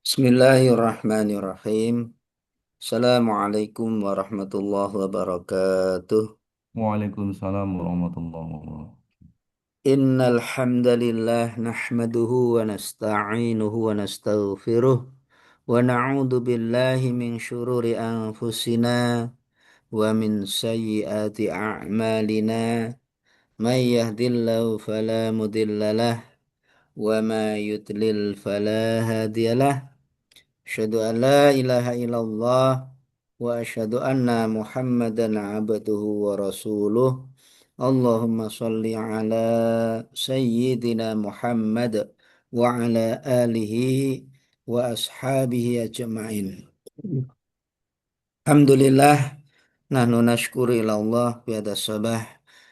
Bismillahirrahmanirrahim. Assalamualaikum warahmatullahi wabarakatuh. Waalaikumsalam warahmatullahi wabarakatuh. Innal hamdalillah nahmaduhu wa nasta'inuhu wa nastaghfiruh wa na'udzu billahi min syururi anfusina wa min sayyiati a'malina. May yahdihillahu fala mudhillalah wa may yudlil fala hadiyalah. Asyhadu an la ilaha illallah wa asyhadu anna Muhammadan abduhu wa rasuluh. Allahumma shalli ala sayyidina Muhammad wa ala alihi wa ashabihi ajma'in. Alhamdulillah, nahnu nashkuru ila Allah biada sabah,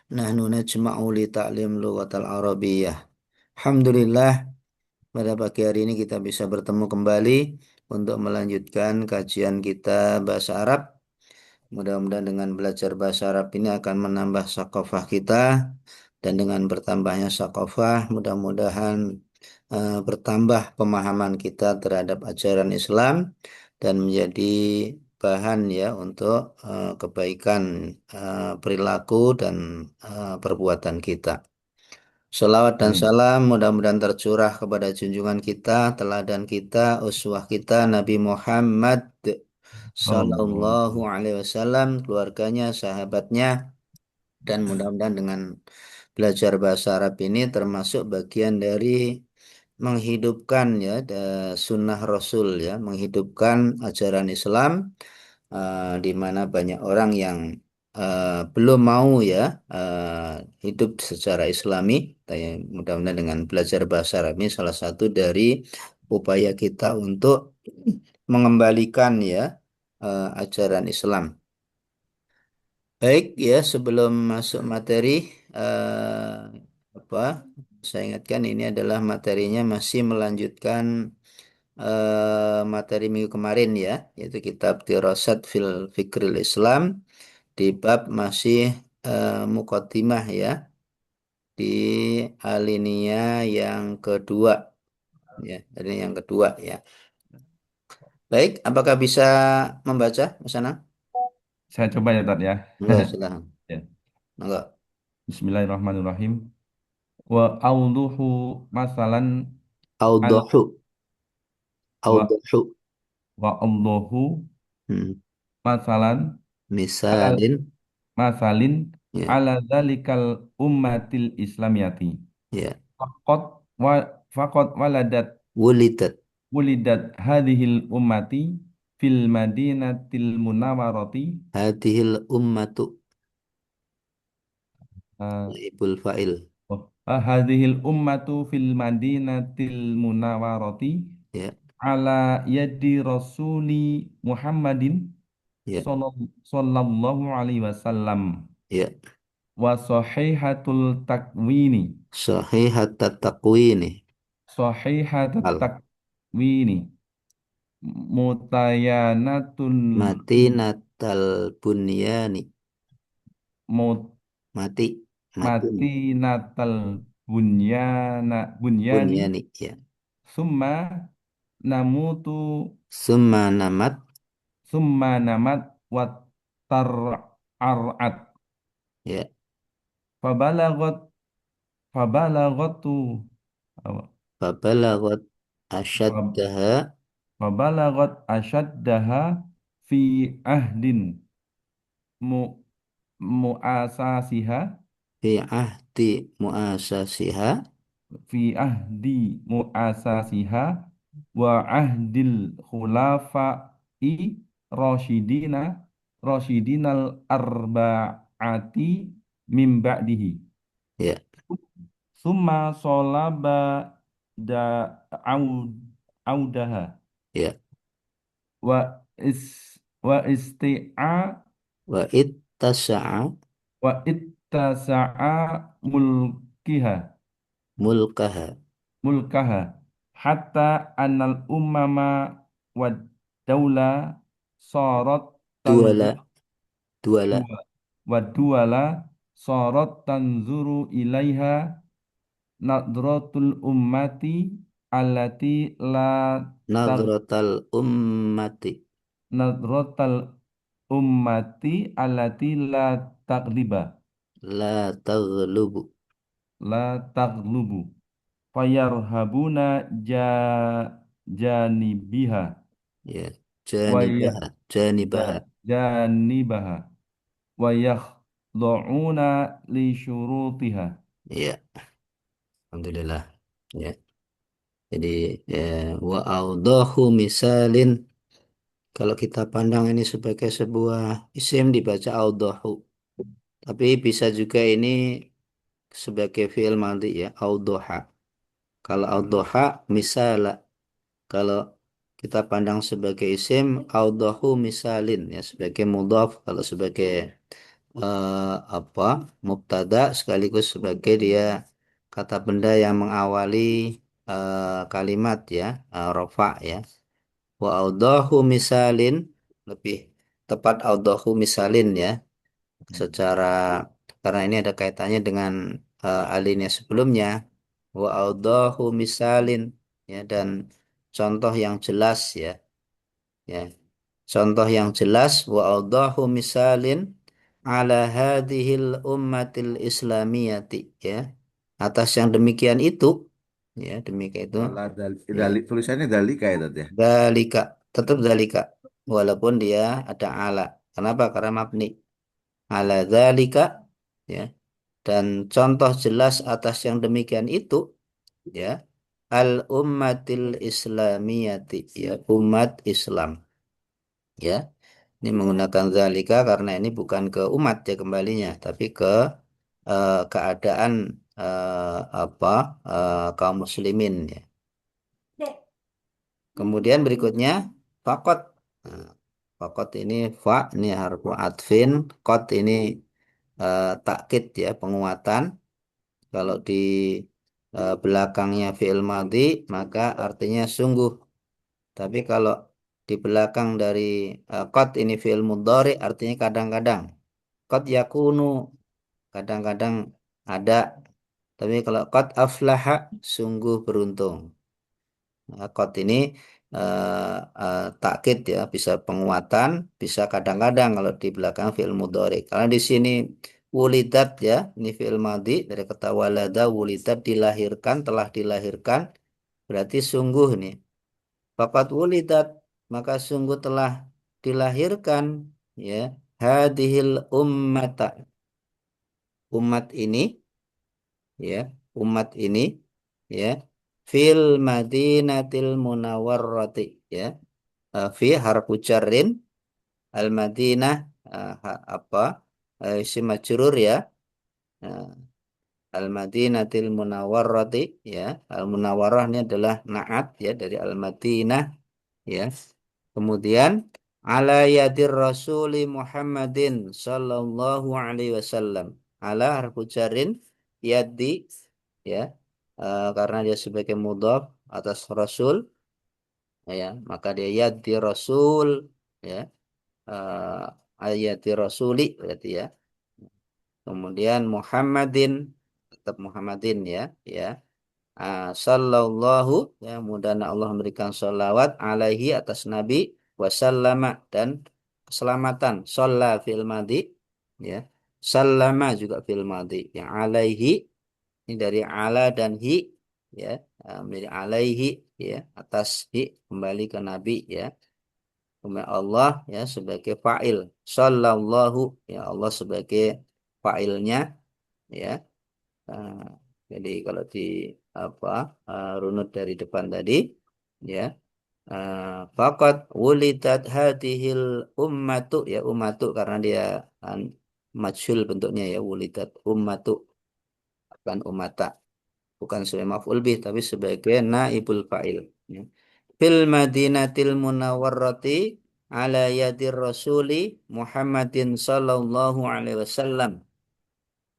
nahnu najma'u li ta'lim lughatal arabiyyah. Alhamdulillah, pada pagi hari ini kita bisa bertemu kembali untuk melanjutkan kajian kita bahasa Arab. Mudah-mudahan dengan belajar bahasa Arab ini akan menambah sakofah kita, dan dengan bertambahnya sakofah, mudah-mudahan bertambah pemahaman kita terhadap ajaran Islam dan menjadi bahan ya untuk kebaikan perilaku dan perbuatan kita. Salawat dan Amin. salam mudah-mudahan tercurah kepada junjungan kita, teladan kita, uswah kita, Nabi Muhammad Sallallahu Sallallahu Alaihi Wasallam, keluarganya, sahabatnya, dan mudah-mudahan dengan belajar bahasa Arab ini termasuk bagian dari menghidupkan ya sunnah Rasul ya, menghidupkan ajaran Islam, di mana banyak orang yang belum mau ya hidup secara Islami. Mudah-mudahan dengan belajar bahasa Arab ini salah satu dari upaya kita untuk mengembalikan ya ajaran Islam. Baik ya, sebelum masuk materi, apa saya ingatkan ini adalah materinya masih melanjutkan materi minggu kemarin ya, yaitu kitab Dirasat fil Fikril Islam, di bab masih muqaddimah ya, di alinea yang kedua ya, alinea yang kedua ya. Baik, apakah bisa membaca Mas Anang? Saya coba ya Tat ya. Enggak, silakan. Ya. Enggak. Bismillahirrahmanirrahim. Wa awduhu masalan al Audahu, wa audahu. wa awduhu Hmm. masalan ala Misalin masalin ya, ala zalikal ummatil islamiyati. ya. Faqat wa faqat Wulidat wulidat hadhil ummati fil madinatil munawwarati. hadhil ummatu, eh, naibul fa'il Hadhil ummatu fil madinatil munawwarati ya, ala yadi rasuli Muhammadin ya, sallallahu alaihi wasallam ya. wa sahihatul takwini Sahihat takwini sahihatul al takwini mutayanatun mati natal bunyani, mut, mati matun mati natal bunyani bunyani ya. summa namutu Summa namat summa namat wat tar'arat ya. fabalagot fabalagotu apa? Fabalagot Fab- asyaddaha fabalagot asyaddaha fi ahdin mu muasasiha fi ahdi muasasiha fi ahdi muasasiha wa ahdil khulafa'i rasyidina rasyidinal arba'ati min ba'dihi. ya, Summa solaba da aud, audaha ya. wa is wa isti'a Wa ittasa'a wa ittasa'a mulkiha mulkaha mulkaha hatta anal ummama wa daula sorot duala tanzur duala dua wa duala sorot tanzuru ilaiha nadratul ummati allati la tag Nadratal ummati. nadratal ummati allati la tagliba La taghlubu. la taglubu fayarhabuna janibiha Ya. wa ya Janibaha. Janibaha. janibaha wa yakhda'una li syurutiha. Ya. Alhamdulillah. Ya. Jadi ya, wa audahu misalin, kalau kita pandang ini sebagai sebuah isim dibaca audahu. Tapi bisa juga ini sebagai fi'il madhi ya, audoha. Kalau audoha misala, kalau kita pandang sebagai isim audahu misalin ya, sebagai mudhaf, kalau sebagai apa, mubtada sekaligus sebagai dia kata benda yang mengawali kalimat ya, rofa ya. Wa audahu misalin, lebih tepat audahu misalin ya, secara, karena ini ada kaitannya dengan alinea sebelumnya. Wa audahu misalin ya, dan contoh yang jelas ya, ya, contoh yang jelas. Wa audahu misalin ala hadhil ummatil islamiyati ya, atas yang demikian itu ya, demikian itu Ala ya. tulisannya dalika ya Tat ya. Dalika, tetap dalika walaupun dia ada ala. Kenapa? Karena mabni ala dalika ya. Dan contoh jelas atas yang demikian itu ya, al ummatil islamiyati ya, umat Islam ya. Ini menggunakan zalika karena ini bukan ke umat ya kembalinya, tapi ke keadaan apa, kaum muslimin ya. Kemudian berikutnya fakot. Nah, fakot ini fa, ini harfu atfin, kot ini takkid ya, penguatan. Kalau di belakangnya fi'il madhi maka artinya sungguh. Tapi kalau di belakang dari qad ini fi'il mudhari artinya kadang-kadang. Qad yakunu, kadang-kadang ada. Tapi kalau qad aflaha, sungguh beruntung. Nah, qad ini takkid ya, bisa penguatan, bisa kadang-kadang kalau di belakang fi'il mudhari. Karena di sini wulidat ya, ini fi'il madhi dari kata walada, wulidat dilahirkan, telah dilahirkan, berarti sungguh nih. Fakat wulidat, maka sungguh telah dilahirkan ya, hadhil ummata, umat ini ya, umat ini ya, fil madinatil munawwarrati ya. Fi harfu jarrin, al madinah apa, isim majrur ya. Nah, al madinatil munawwarrati ya, al munawwarah ini adalah naat ya dari al madinah ya. Kemudian ala yadir rasuli Muhammadin sallallahu alaihi wasallam. Ala harfu jarin, yadi ya. Karena dia sebagai mudhaf atas rasul ya, maka dia yadi rasul ya. Ayati rasuli berarti ya. Kemudian Muhammadin, tetap Muhammadin ya, ya. Sallallahu ya, mudah Allah memberikan salawat alaihi atas Nabi, wasallama dan keselamatan. Shalla fil madi ya, sallama juga fil madi. Yang alaihi ini dari ala dan hi ya, dari alaihi ya, atas hi kembali ke Nabi ya. Kemudian Allah ya sebagai fa'il, sallallahu ya, Allah sebagai fa'ilnya ya. Nah, jadi kalau di apa, runut dari depan tadi ya, faqad wulidat hadhil ummatu ya, ummatu karena dia majhul bentuknya ya, wulidat ummatu, bukan umata, bukan sebagai maf'ul bih tapi sebagai naibul fa'il ya. Fil madinatil munawwarrati ala yadir rasuli Muhammadin sallallahu alaihi wasallam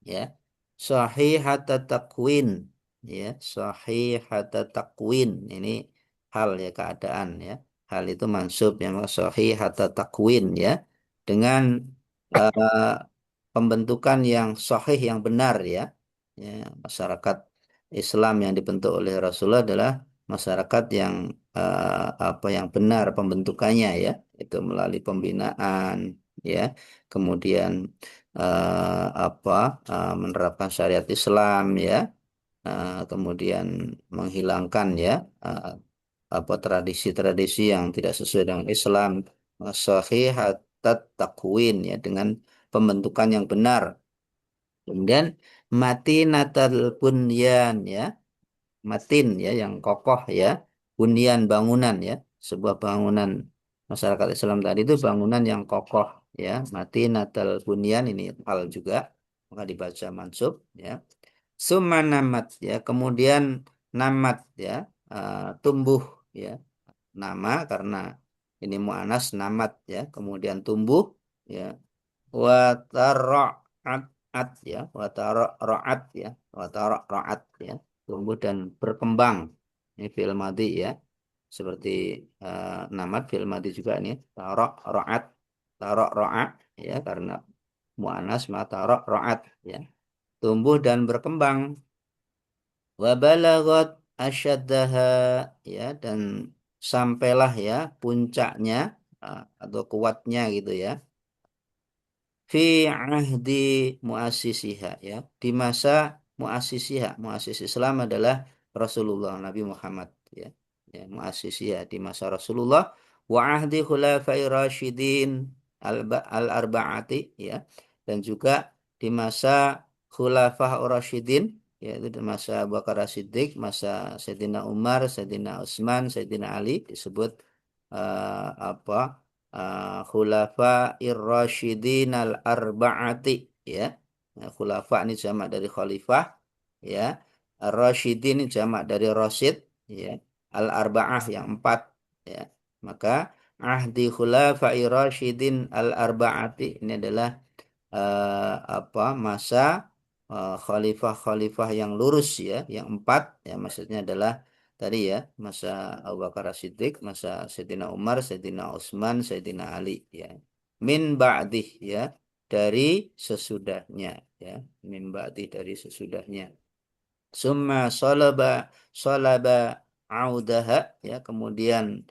ya, sahihata takwin ya, sahihata takwin ini hal ya, keadaan ya, hal itu mansub ya, maka sahihata takwin ya, dengan eh, pembentukan yang sahih, yang benar ya. Ya, masyarakat Islam yang dibentuk oleh Rasulullah adalah masyarakat yang apa yang benar pembentukannya ya, itu melalui pembinaan ya, kemudian apa menerapkan syariat Islam ya, kemudian menghilangkan ya eh, apa tradisi-tradisi yang tidak sesuai dengan Islam, sahihat takwin ya, dengan pembentukan yang benar. Kemudian mati natal bunyan ya, matin ya yang kokoh ya, bunyan bangunan ya, sebuah bangunan masyarakat Islam tadi itu bangunan yang kokoh ya, mati natal bunyan ini hal juga, maka dibaca mansub ya. Summa namat ya, kemudian namat ya, tumbuh ya, nama karena ini mu'anas namat ya, kemudian tumbuh ya, watara'at at ya, watara'at ya, watara'at ya, tumbuh dan berkembang. Ini fi'il madhi ya, seperti namat fi'il madhi juga ini, tara'at, tara'at ya, karena mu'anas maka tara'at ya, tumbuh dan berkembang. Wa balagot asyaddaha ya, dan sampailah ya puncaknya atau kuatnya gitu ya, fi ahdi muasisiha ya, di masa muasisiha, muasis Islam adalah Rasulullah Nabi Muhammad ya, ya muasisiha di masa Rasulullah, wa ahdi khulafai rasyidin al arbaati ya, dan juga di masa khulafah rasyidin, yaitu di masa Abu Bakar Siddiq, masa Sayyidina Umar, Sayyidina Utsman, Sayyidina Ali, disebut apa khulafa ir-rasyidin al-arba'ati ya. Nah, khulafa ini jamak dari khalifah ya. Ar-rasyidin ini jamak dari rasyid ya. Al-arba'ah yang empat ya. Maka ahdi khulafa ir-rasyidin al-arba'ati ini adalah apa masa khalifah-khalifah yang lurus ya, yang empat ya, maksudnya adalah tadi ya, masa Abu Bakar Siddiq, masa Sayyidina Umar, Sayyidina Utsman, Sayyidina Ali ya. Min ba'dih ya, dari sesudahnya ya, min ba'dih dari sesudahnya. Summa solaba audaha ya, kemudian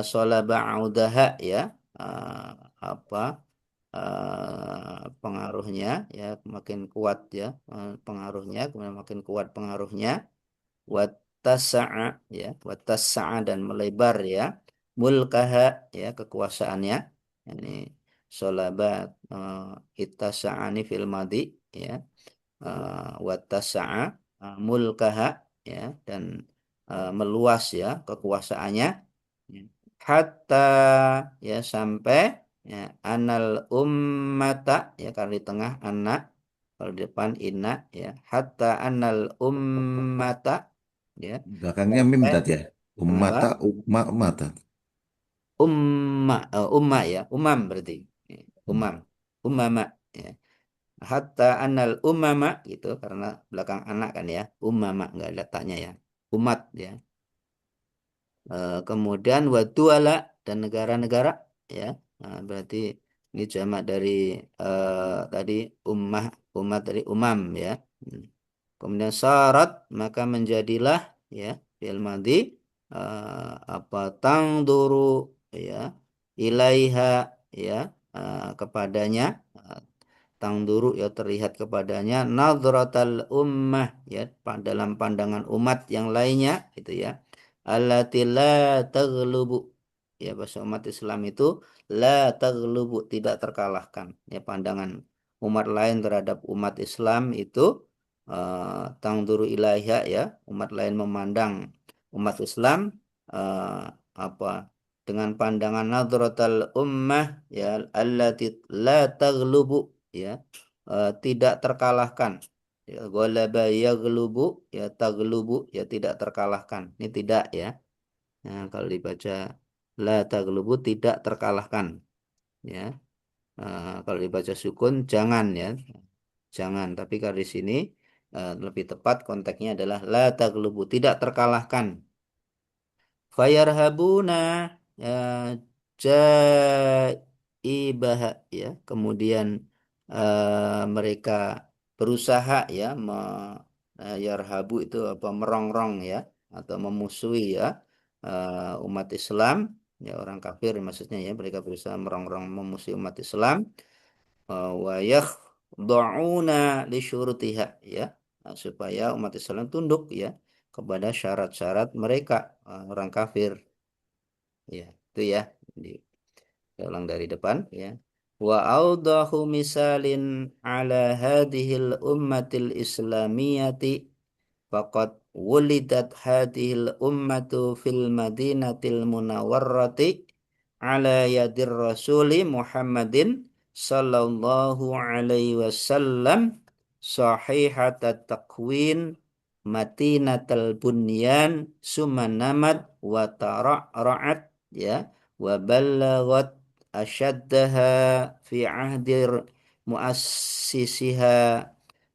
solaba audaha ya, eh, apa pengaruhnya ya makin kuat ya, pengaruhnya kemudian makin kuat pengaruhnya, watasa'a ya, watasa'a dan melebar ya, mulkaha ya kekuasaannya, ini solabat ittasa'ani fil madi ya, watasa'a mulkaha ya, dan meluas ya kekuasaannya ya. Hatta ya sampai ya anal ummata ya, kalau di tengah anak, kalau di depan inna ya, hatta anal ummata ya, Belakangnya mim sampai tadi ya. kenapa Ummata, mata. umma ya, umam berarti. Ya, Hmm. umam, umama ya, hatta anal umama gitu, karena belakang anak kan ya, umama nggak ada taknya ya, umat ya. Kemudian waduala dan negara-negara ya. Nah, berarti ini jamak dari tadi ummah, umat dari umam ya. Hmm. Kemudian syarat maka menjadilah ya, fi'il madhi apa tangduru ya, ilaiha ya, kepadanya, tangduru ya terlihat kepadanya, nadratal ummah ya, dalam pandangan umat yang lainnya itu ya, allati la taghlubu ya, bahasa umat Islam itu la taghlubu tidak terkalahkan ya, pandangan umat lain terhadap umat Islam itu tangduru ilaiha ya, umat lain memandang umat Islam eh, apa dengan pandangan nadratal ummah ya, allati la taghlubu ya, tidak terkalahkan ya, ghalaba yaghlubu ya, taghlubu ya tidak terkalahkan, ini tidak ya. Nah, kalau dibaca la taghlubu tidak terkalahkan ya. Kalau dibaca sukun jangan ya, jangan, tapi kalau di sini lebih tepat konteksnya adalah la taghlubu tidak terkalahkan. Fayarhabuna ya, jaibaha ya, kemudian mereka berusaha ya, yarhabu itu apa, merongrong ya, atau memusuhi ya umat Islam, ya orang kafir maksudnya ya, mereka berusaha merongrong memusuhi umat Islam, wa yakhda'una li syurutiha ya, supaya umat Islam tunduk ya kepada syarat-syarat mereka, orang kafir ya. Itu ya, di saya ulang dari depan ya. Wa awdahu misalin ala hadhil ummatil islamiyati faqad wulidat hadhil ummatu fil madinatil munawwarrati ala yadir rasuli Muhammadin sallallahu alaihi wasallam sahihatat takwin matinatal bunyan sumanamat wa tara'ra'at ya wa ballagat asyaddaha fi ahdir muassisiha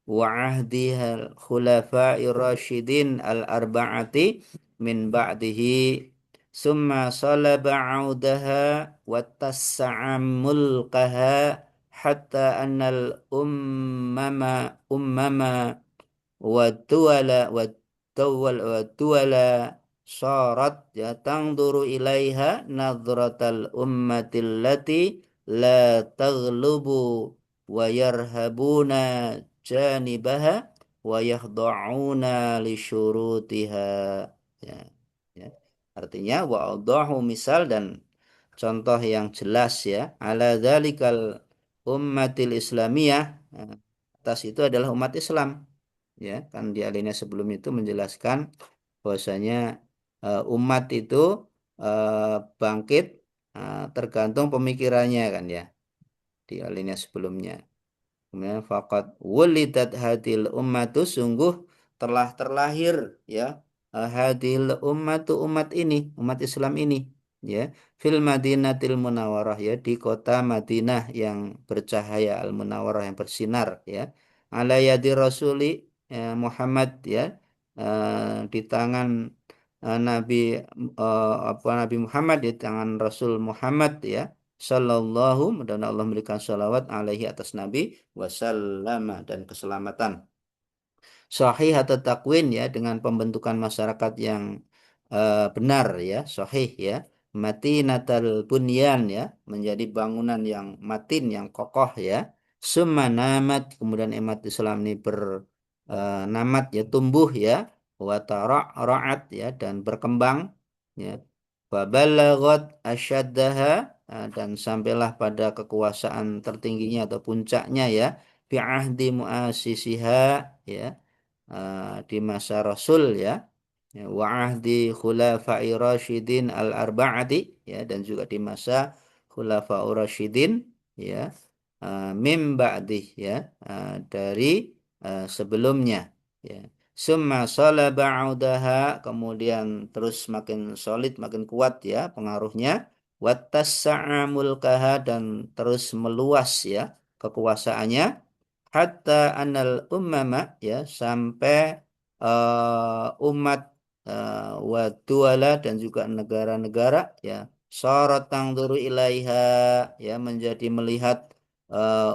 wa ahdiha khulafa'ir rasyidin al-arba'ati min ba'dihi summa salaba 'audaha wa tassa'a mulkaha hatta annal ummama wa duwala syarat ya tangduru ilaiha nadratal ummatil lati la taghlubu wa yarhabuna janibaha wa yakhda'una li syurutiha ya, ya. Artinya wa'adahu misal dan contoh yang jelas ya ala dzalikal ummatil islamiyah, atas itu adalah umat Islam ya, kan di alinea sebelum itu menjelaskan bahwasanya umat itu bangkit tergantung pemikirannya kan ya, di alinea sebelumnya. Kemudian faqad wulidat hadil ummatu, sungguh telah terlahir ya hadil ummatu, umat ini, umat Islam ini ya fil Madinatil Munawwarah ya, di kota Madinah yang bercahaya, al Munawwarah yang bersinar ya, ala yadi Rasuli Muhammad ya, di tangan Nabi Nabi Muhammad, di tangan Rasul Muhammad ya sallallahu, mudah-mudahan Allah memberikan salawat alaihi atas Nabi wasallam dan keselamatan. Sahih atau takwin ya, dengan pembentukan masyarakat yang benar ya, sahih ya. Mati natal bunyan ya, menjadi bangunan yang matin, yang kokoh ya. Summa namat, kemudian umat Islam ini namat ya, tumbuh ya. Wa ra'at ya, dan berkembang ya. Wa balagat asyaddaha, dan sampailah pada kekuasaan tertingginya atau puncaknya ya. Fi ahdi muasisiha ya, di masa Rasul ya, ya, wa ahdi khulafai rasyidin al-arba'ati ya, dan juga di masa khulafai rasyidin ya, mim ba'dih ya, dari sebelumnya ya. Summa salaba audaha, kemudian terus makin solid, makin kuat ya pengaruhnya, wattassa'a mulkaha, dan terus meluas ya kekuasaannya, hatta anal ummama ya, sampai umat wa duala, dan juga negara-negara ya, syarat tangduru ilaiha ya, menjadi melihat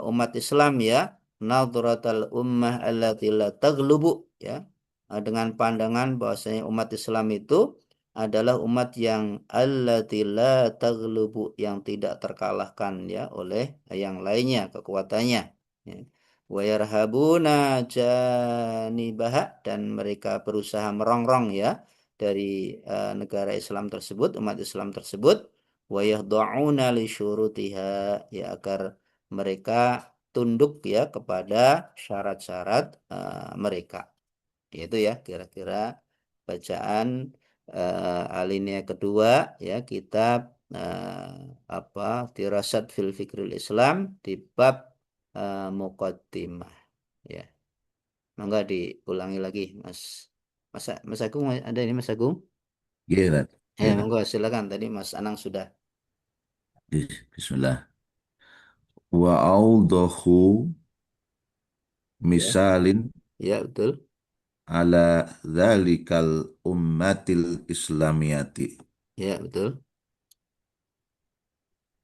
umat Islam ya, nadratal ummah allati la taglubu ya, dengan pandangan bahwasanya umat Islam itu adalah umat yang allati la taglubu, yang tidak terkalahkan ya oleh yang lainnya kekuatannya ya. Wa yarhabuna janibaha, dan mereka berusaha merongrong ya dari negara Islam tersebut, umat Islam tersebut, wa yakhda'una li syurutiha ya, agar mereka tunduk ya kepada syarat-syarat mereka. Itu ya kira-kira bacaan alinea kedua ya, kitab apa Dirasat fil Fikril Islam di bab Muqaddimah ya. Monggo diulangi lagi Mas. Mas Agung, ada ini Mas Agung? Iya, iya. Monggo silakan, tadi Mas Anang sudah Bismillah. Wa awdahu ya. misalin Ya, betul. ala dzalikal ummatil islamiyati. Ya, betul.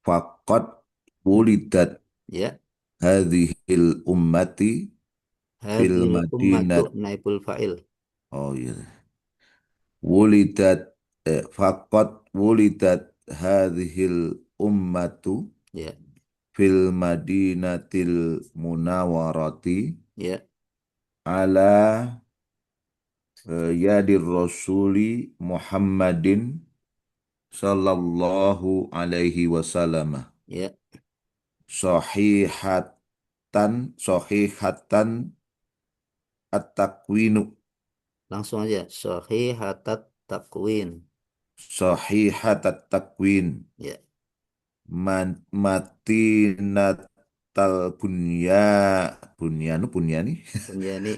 Faqad Hmm. wulidat Ya. hadhil ummati fil Hadil ummatu madinat. naibul fa'il. Oh iya. wulidat faqad wulidat hadhil ummatu Ya, fil madinatil munawwarati ya, ala yadir rasuli Muhammadin sallallahu alaihi wasallam ya. sahihatan at-takwinu Langsung aja. Sahihatat takwin. sahihat at-takwin Ya, matinatal bunyani Bunyani.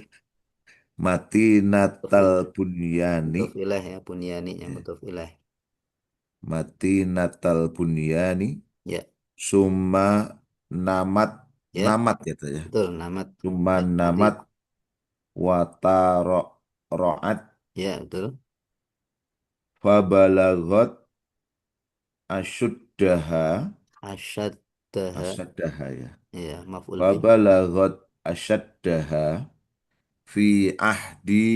matinatal Mutaf bunyani mutaf ilaih ya. Bunyani yang mutaf ilaih. matinatal bunyani Ya, summa namat ya. namat ya tuh ya Betul. Namat. summa Ya, mati. namat wataro roat Ya, betul. fabalagot asyuddaha Asyaddaha. asyaddaha ya Ya, maf'ul bih. fabalagot asyaddaha fi ahdi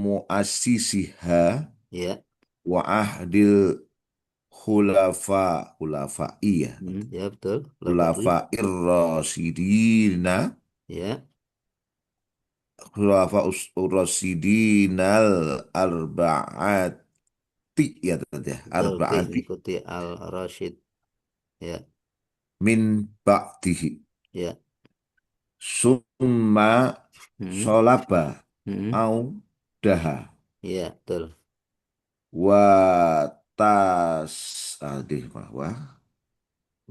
muassisiha Ya. wa ahdil khulafa iya Ya, betul. Lafadhi. khulafa irrasidina Ya. khulafa rasidinal arba'ati ya tadi ya Betul. Ti arba'ati mengikuti Al-Rasyid. Ya. min ba'dihi Ya. summa Hmm. sholaba Hmm. au daha Ya, betul. wa tas di wah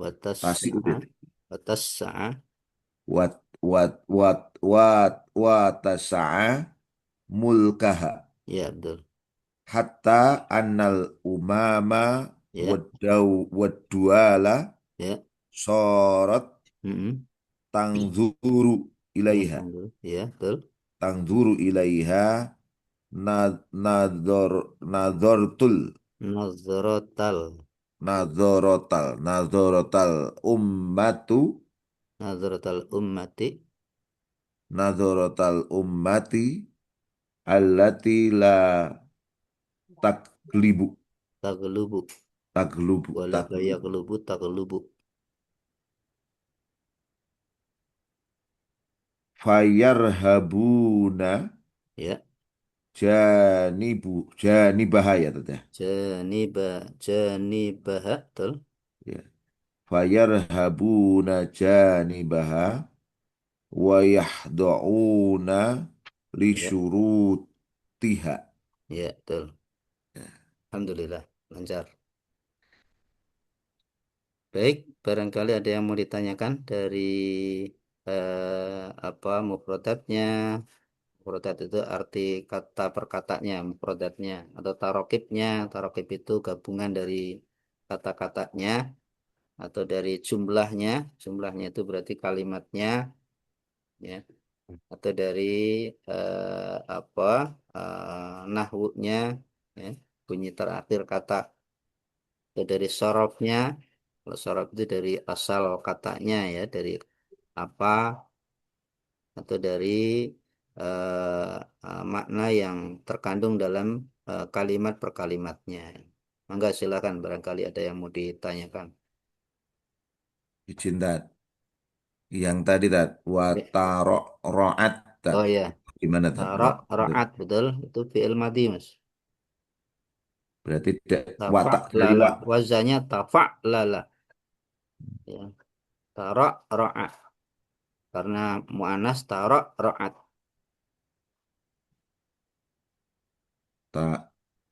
Watas tasi sa'a. udah Watas sa'a. wat tasa'a mulkaha Ya, betul. hatta annal umama Ya. wadduala Ya. sorot Hmm. tangzuru Ya, ilaiha tangguh. Ya, betul. tangzuru ilaiha nadortul Nazrotal. nadorotal ummatu Nazrotal ummati. ummati allati la taklibu Taglubu. Wala gaya taklubu kelubu taglubu. fayarhabuna Ya. janibahaya teteh Janibaha. Betul. ya fayarhabuna janibaha wa yahda'una li Ya. syurutiha. Ya, betul. Alhamdulillah. Lancar. Baik, barangkali ada yang mau ditanyakan dari apa mufradatnya. Mufradat itu arti kata perkatanya, mufradatnya atau tarokibnya. Tarokib itu gabungan dari kata-katanya atau dari jumlahnya. Jumlahnya itu berarti kalimatnya, ya. Atau dari apa nahwunya, ya. Bunyi terakhir kata. Atau dari sorofnya. Kalau sorof itu dari asal katanya, ya, dari apa atau dari makna yang terkandung dalam kalimat per kalimatnya. Mangga silakan barangkali ada yang mau ditanyakan. Izin dat yang tadi dat Ya. wataro roat dat Oh ya, gimana dat tarak raat betul itu fi'il madi Mas. berarti tidak Tafa watak dari lala wazannya tafa lala, ya. Tarak raat karena muannas tarak raat. tak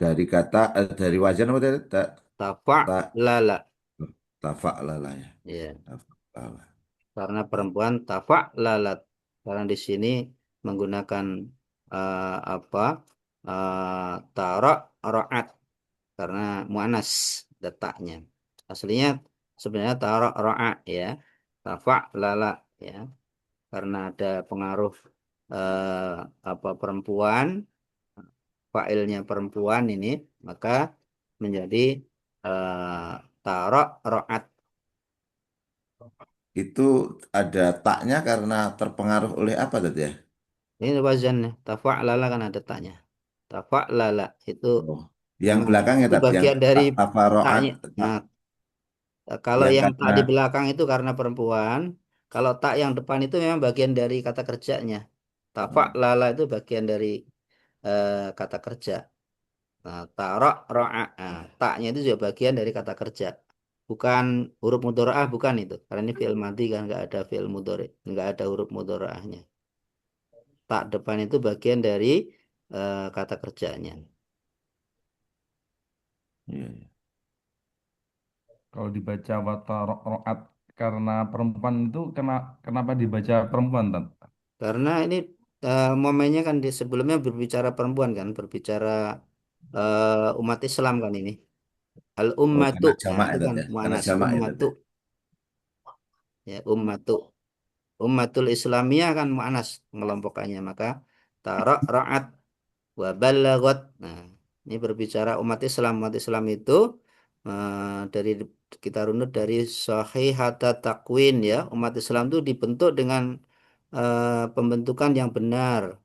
dari kata dari wajan apa tadi tak Tafa tak lala, tafa lala ya ya. tafa lala. Karena perempuan tafa lalat. Karena di sini menggunakan apa tarak raat karena muannas letaknya. Aslinya sebenarnya tarak raat, ya. Tafa lala, ya. Karena ada pengaruh eh, apa perempuan, failnya perempuan ini, maka menjadi tarak raat. Itu ada taknya karena terpengaruh oleh apa tadi ya? Ini wazannya. Tafa'lala kan ada taknya. Tafa'lala itu Oh. Yang nah, belakangnya itu tapi yang bagian dari tafaroat taknya. Nah, kalau yang yang tak karena di belakang itu karena perempuan, kalau tak yang depan itu memang bagian dari kata kerjanya. oh, Tafa'lala itu bagian dari kata kerja. Nah, tarok ro'a. Nah, taknya itu juga bagian dari kata kerja. Bukan huruf mudharaah, bukan itu. Karena ini fi'il madi kan nggak ada fi'il mudhari, nggak ada huruf mudharaahnya. Tak depan itu bagian dari kata kerjanya. iya, iya. Kalau dibaca roat karena perempuan itu kenapa dibaca perempuan, Tan? Karena ini momennya kan di sebelumnya berbicara perempuan kan, berbicara umat Islam kan ini. Al Oh, ummatu. karena Nah, jamak itu itu kan ya, karena muannas jamak itu ummatu ya. ya ummatu. Ummatul Islamiyah kan muannas mengelompokannya, maka tarak ra'at wa balagot. Nah, ini berbicara umat Islam. Umat Islam itu dari kita runut dari sahih hatta takwin ya. Umat Islam itu dibentuk dengan pembentukan yang benar.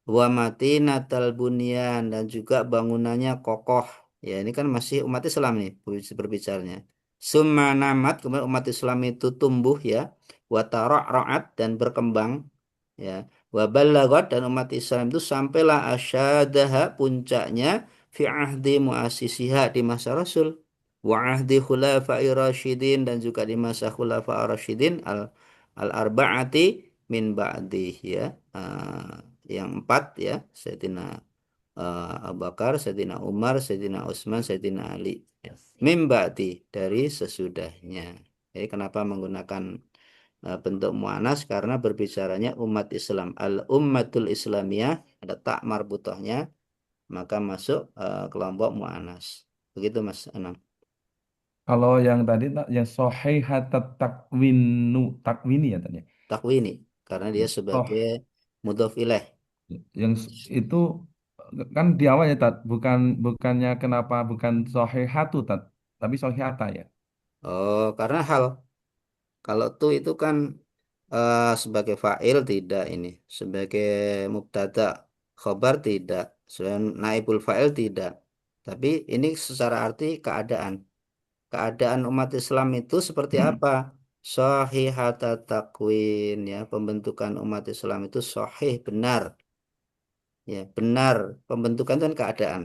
Wa mati natal bunyan dan juga bangunannya kokoh. Ya, ini kan masih umat Islam nih berbicaranya. Summa namat, kemudian umat Islam itu tumbuh ya. Wa tara'ra'at dan berkembang ya. Wa ballagat dan umat Islam itu sampailah asyadaha puncaknya fi ahdi muasisiha di masa Rasul. Wa ahdi khulafai rasyidin dan juga di masa khulafai rasyidin al arba'ati min ba'dih ya. Yang empat ya, Sayyidina Abu Bakar, Sayyidina Umar, Sayyidina Utsman, Sayyidina Ali. Ya. Min ba'di dari sesudahnya. Jadi kenapa menggunakan bentuk muannas karena berbicaranya umat Islam. Al ummatul Islamiyah ada tak marbutohnya maka masuk kelompok muannas. Begitu Mas Anam. Kalau yang tadi yang sohihatat takwini ya tadi. Takwini karena dia sebagai mudhof ilaih. Yang itu kan di awalnya tat bukannya kenapa bukan sohihatu tat tapi sohihata ya. Oh, karena hal kalau tu itu kan sebagai fa'il tidak ini, sebagai mubtada khobar tidak, selain naibul fa'il tidak. Tapi ini secara arti keadaan. Keadaan umat Islam itu seperti apa? Sahihata takwin ya, pembentukan umat Islam itu sahih benar. Ya, benar. Pembentukan itu kan keadaan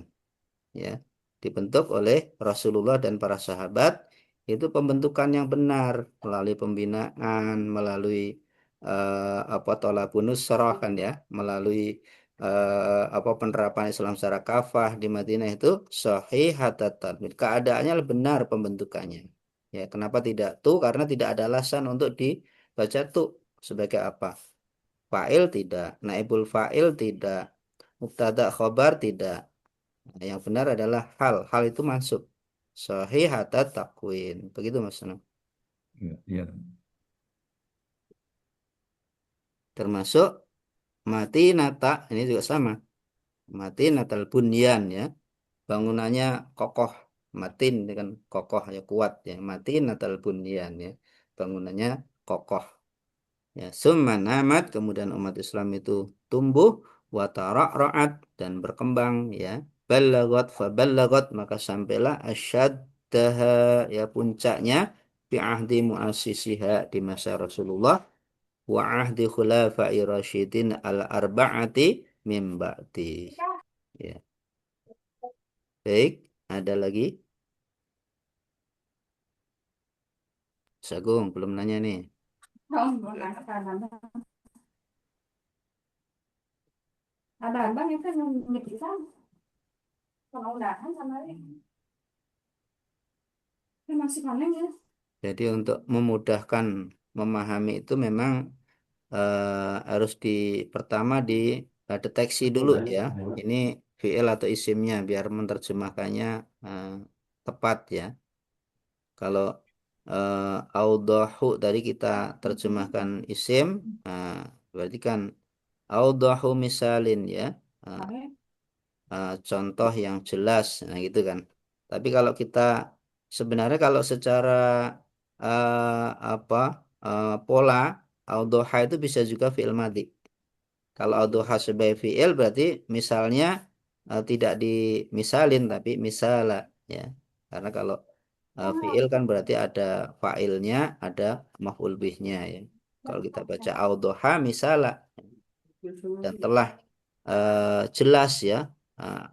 ya, dibentuk oleh Rasulullah dan para sahabat itu pembentukan yang benar melalui pembinaan, melalui apa tolabun nusrah kan ya, melalui apa penerapan Islam secara kafah di Madinah itu sahih hatta tatbik. Keadaannya benar pembentukannya. Ya, kenapa tidak tuh? Karena tidak ada alasan untuk dibaca tuh sebagai apa? Fa'il tidak, naibul fa'il tidak, mubtada khobar tidak. Nah, yang benar adalah hal. Hal itu masuk. Sahih hatta takwin. Begitu Mas Anam. Iya, iya. Termasuk mati nata. Ini juga sama. Mati natal bunyan ya. Bangunannya kokoh. Matin ini kan kokoh ya kuat ya. Mati natal bunyan ya. Bangunannya kokoh. Ya, summa namat kemudian umat Islam itu tumbuh wa tara'ra'at dan berkembang ya. Ballagat fa ballagat maka sampailah asyaddaha ya puncaknya fi ahdi muassisiha di masa Rasulullah wa ahdi khulafai rasyidin al arba'ati min ba'di. Ya. Baik, ada lagi? Sagung belum nanya nih. Ada bang itu yang nyepisan kalau udah kan sama ini masih panen ya. Jadi untuk memudahkan memahami itu memang harus pertama deteksi dulu ya. Ini fiil atau isimnya biar menerjemahkannya eh, tepat ya. Kalau audahu tadi kita terjemahkan isim, nah, berarti kan audahu misalin ya. Eh, contoh yang jelas, nah gitu kan. Tapi kalau kita sebenarnya kalau secara apa pola audoha itu bisa juga fi'il madhi. Kalau audoha sebagai fi'il berarti misalnya tidak dimisalin tapi misala ya. Karena kalau fiil kan berarti ada fa'ilnya, ada maf'ul bihnya ya. Kalau kita baca audoha misala dan telah jelas ya,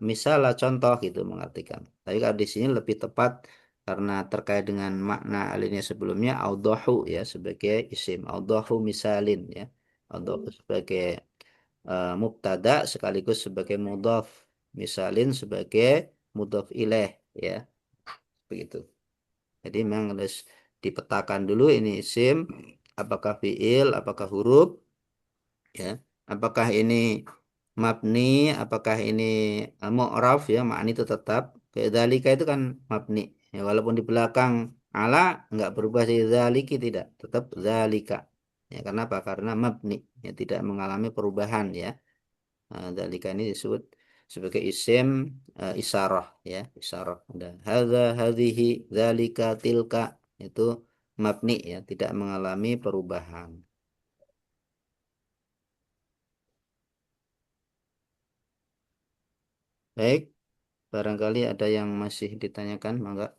misalnya contoh gitu mengartikan. Tapi kalau di sini lebih tepat karena terkait dengan makna alinea sebelumnya audohu ya sebagai isim audohu misalin ya. Audohu sebagai mubtada sekaligus sebagai mudhaf, misalin sebagai mudhaf ilaih ya, begitu. Jadi memang harus dipetakan dulu ini isim, apakah fiil, apakah huruf ya. Apakah ini mabni, apakah ini mu'raf ya, makna itu tetap. Kayak dzalika itu kan mabni. Ya, walaupun di belakang ala enggak berubah jadi dzaliki tidak, tetap dzalika. Ya, karena apa? Karena mabni, ya tidak mengalami perubahan ya. Dzalika ini disebut sebagai isim isyarah ya, isyarah. Dan hadza, hadhihi, dzalika, tilka itu mabni ya, tidak mengalami perubahan. Baik, barangkali ada yang masih ditanyakan, mangga.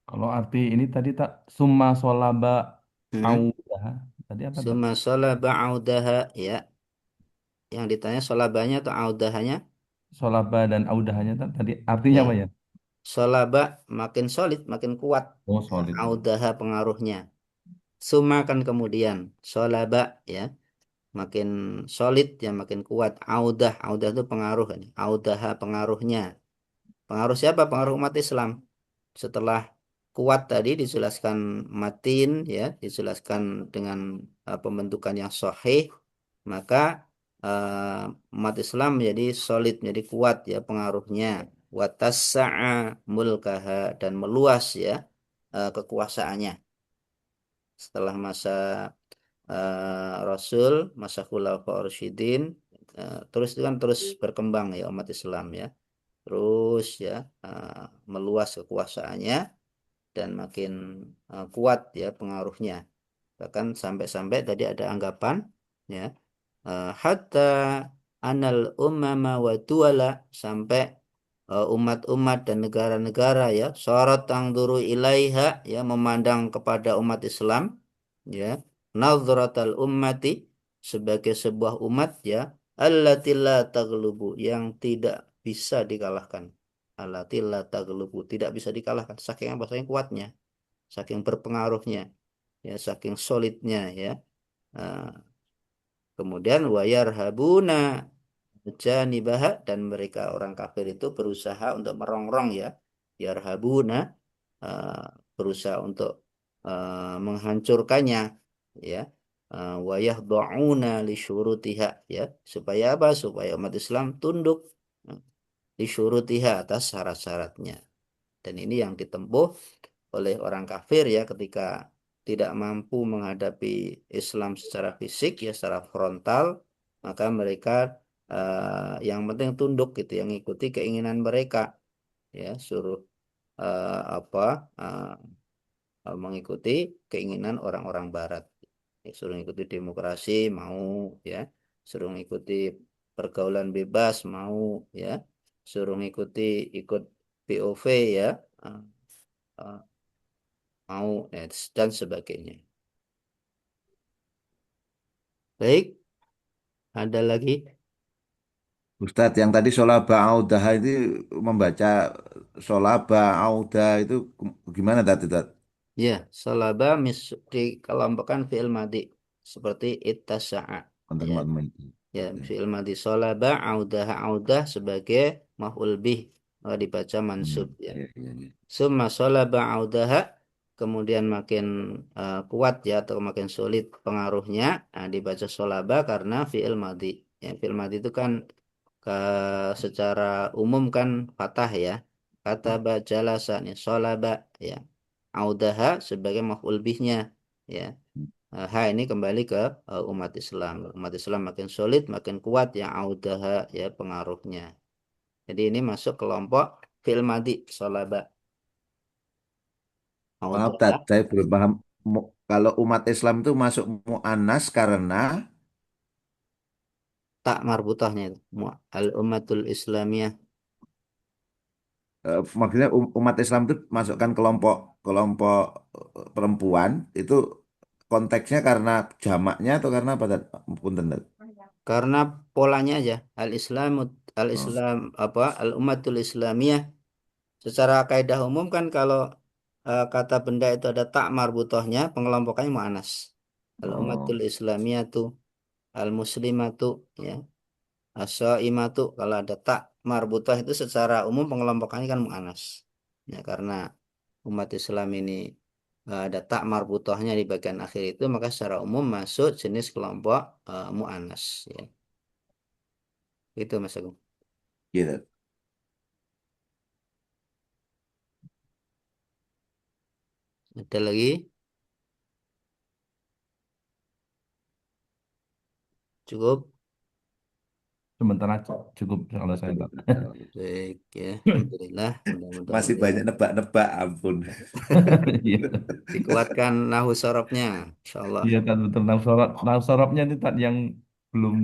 Kalau arti ini tadi tak summa solaba Hmm. audah. Tadi apa tak? Summa sholaba audaha ya. Yang ditanya sholabanya atau audahanya? Solaba dan audahnya tak? Tadi artinya Ya, apa ya? sholaba makin solid, makin kuat. Oh, solid. Audaha pengaruhnya. Summa kan kemudian. Sholaba ya, makin solid ya makin kuat. Audah, audah itu pengaruh. Audaha pengaruhnya. Pengaruh siapa? Pengaruh umat Islam. Setelah kuat tadi dijelaskan matin ya, dijelaskan dengan pembentukan yang sahih, maka umat Islam menjadi solid, menjadi kuat ya pengaruhnya. Watassa'a mulkaha dan meluas ya kekuasaannya. Setelah masa Rasul, masa Khulafaur Rasyidin, terus itu kan terus berkembang ya umat Islam ya. Terus ya meluas kekuasaannya dan makin kuat ya pengaruhnya. Bahkan sampai-sampai tadi ada anggapan ya, hatta anal ummama wa duala, sampai umat-umat dan negara-negara ya sorot tangduru ilaiha ya, memandang kepada umat Islam ya, nazratal ummati, sebagai sebuah umat ya, allati la taghlubu, yang tidak bisa dikalahkan. Allati la taghlubu, tidak bisa dikalahkan, saking apa, saking kuatnya, saking berpengaruhnya ya, saking solidnya ya. Nah, kemudian wayar habuna janibaha, dan mereka orang kafir itu berusaha untuk merongrong ya, yarhabuna, eh, berusaha untuk menghancurkannya ya. Wayah do'una li syurutiha ya, supaya apa, supaya umat Islam tunduk li syurutiha, atas syarat-syaratnya. Dan ini yang ditempuh oleh orang kafir ya, ketika tidak mampu menghadapi Islam secara fisik ya, secara frontal, maka mereka yang penting tunduk gitu, yang ikuti keinginan mereka ya, suruh apa mengikuti keinginan orang-orang Barat. Ya, suruh ikuti demokrasi mau ya, suruh mengikuti pergaulan bebas mau ya, suruh ngikuti ikut POV ya, eh, eh, mau dan sebagainya. Baik, ada lagi? Ustadz, yang tadi solaba audah itu membaca solaba audah itu gimana tadi, Ustadz? Ya, salaba dikelompokkan fi'il madi seperti ittasa'a Konten ya. makmum itu. Ya, Oke. fi'il madi salaba audah audah sebagai maf'ul bih, dibaca mansub ya. Iya, iya, iya. Summa salaba audaha, kemudian makin kuat ya atau makin sulit pengaruhnya, dibaca solaba karena fi'il madi. Ya, fi'il madi itu kan ke, secara umum kan fathah ya. Kata jalasa nih solaba ya. Audaha sebagai maf'ul bihnya ya. Ha ini kembali ke umat Islam. Umat Islam makin solid, makin kuat ya audaha ya pengaruhnya. Jadi ini masuk kelompok fi'il madi solaba. Maaf, Audaha. Ustadz, saya belum paham. Kalau umat Islam itu masuk mu'annas karena tak marbutahnya itu. Al-ummatul Islamiyah. Maksudnya umat Islam itu masukkan kelompok kelompok perempuan itu konteksnya karena jamaknya atau karena apa? Punten, Tat? Karena polanya aja. Oh, Al-Islam apa? Al-ummatul Islamiyah. Secara kaidah umum kan kalau kata benda itu ada tak marbutohnya, pengelompokannya mu'anas. oh, Al-ummatul Islamiyah tuh, al-muslimatu, ya. As-shaimatu, kalau ada tak marbutoh itu secara umum pengelompokannya kan mu'anas. Ya, karena umat Islam ini ada tak marbutohnya di bagian akhir itu, maka secara umum masuk jenis kelompok mu'anas. Ya. Itu Mas Agung. gitu. Ada lagi? Cukup? Sebentar aja cukup kalau saya tak. Baik ya, Alhamdulillah. Mudah-mudahan Masih banyak nebak-nebak, ampun. Iya, dikuatkan nahu sorobnya, insya Allah. iya kan betul nafsu sorobnya itu tak yang belum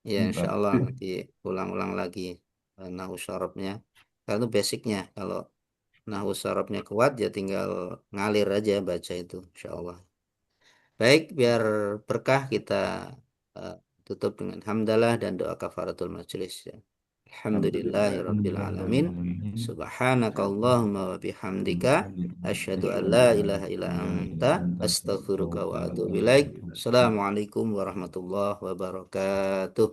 Ya, ini, insya Tat. Allah nanti ulang-ulang lagi nahu sorobnya. Karena itu basicnya. Kalau nahu sorobnya kuat, ya tinggal ngalir aja baca itu, insya Allah. Baik, biar berkah kita eh, tutup dengan hamdalah dan doa kafaratul majelis. Ya. Alhamdulillah. Alhamdulillahirabbil alamin. Alhamdulillahirobbilalamin. Subhanakallahumma wa bihamdika asyhadu an la ilaha illa anta astaghfiruka wa atubu ilaik. Assalamualaikum warahmatullahi wabarakatuh.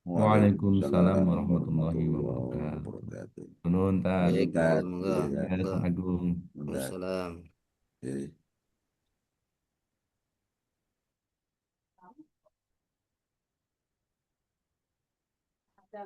Waalaikumsalam Waalaikumsalam warahmatullahi warahmatullahi wabarakatuh. wabarakatuh. Nun, Tat. Baik, monggo Ustaz, monggo. iya, Ya, Monggo. Agung. Ustaz. Waalaikumsalam. Iya. Ada